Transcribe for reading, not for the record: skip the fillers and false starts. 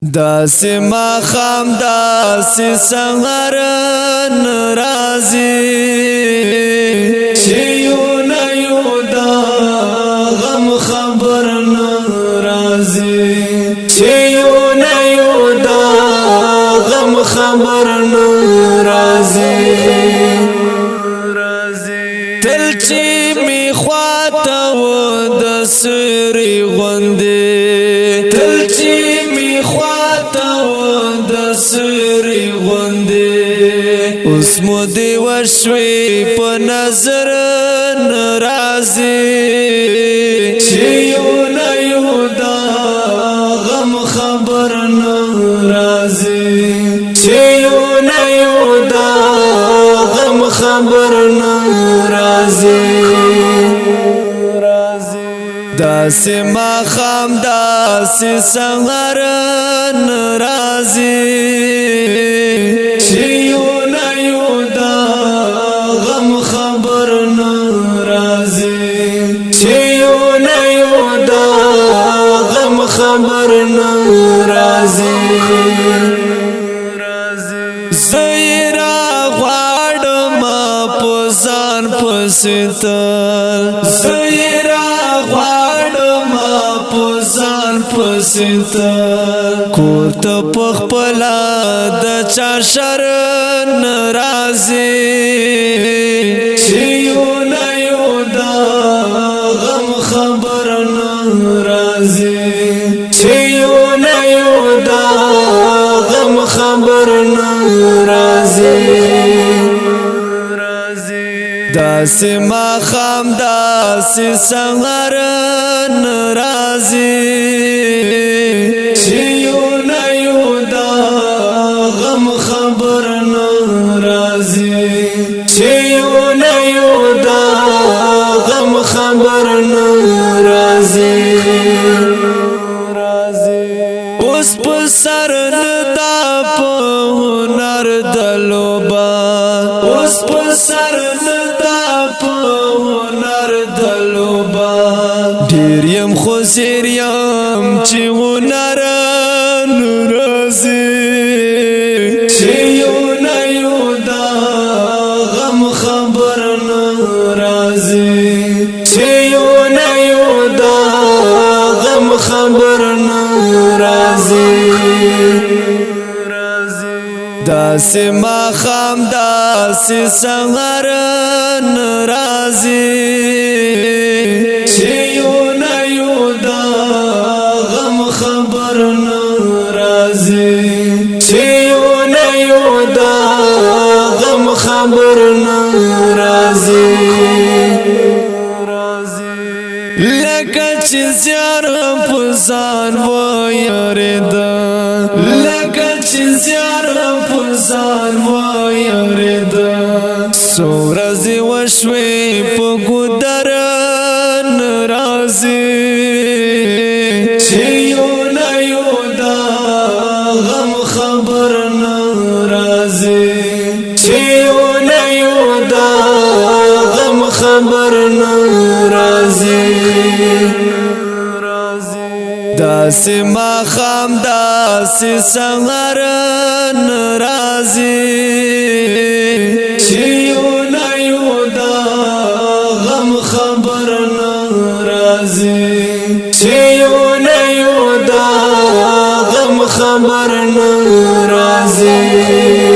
داسې ماښام داسې سحر راځي چې یو نه یو دا غم خبر نه راځي چې یو نه یو دا غم خبر نه راځي تل چې می خواته و د سری غوندې تل چې می خواته و د سری غوندې اوس مو دی وشوي په نظر ناراضي چې یو نه یو دا غم خبر نه راځي چې یو نه یو دا غم خبر نه راځي داسې ماښام داسې سحر راځي چې یو نه یو دا غم خبر نه راځي چې یو نه یو دا غم خبر نه راځي زیرا غواړم په ځان پسې تل زیرا غواړم په ځان پسې تل کور ته په خپله د چا شر ناراضي چې یو نه یو دا غم خبر نه راځي چې یو نه یو دا غم خبر نه راځي داسې ماښام داسې سحر راځي چې یو نه یو دا غم خبر نه راځي چې یو نه یو دا غم خبر نه راځي اوس په سر نه دا په هنر د لوبه اوس په سر نه دا په هنر د لوبه ډېر یم خو زیر یم چې هنر نه راځي چې یو نه یو دا غم خبر نه راځي چې یو نه یو دا غم خبر نه راځي داسې ماښام داسې سحر راځي چې یو نه یو دا غم خبر نه راځي چې یو نه یو دا غم خبر نه راځي لکه چې زیار په ځان ویارېده لکه چې زیار په ځان ویارېده څو ورځې وشوې په ګودر ناراضي چې یو نه یو دا غم خبر نه راځي چې یو نه یو دا غم خبر نه راځي داسې ماښام داسې سحر راځي چې یو نه یو دا غم خبر نه راځي چې یو نه یو دا غم خبر نه راځي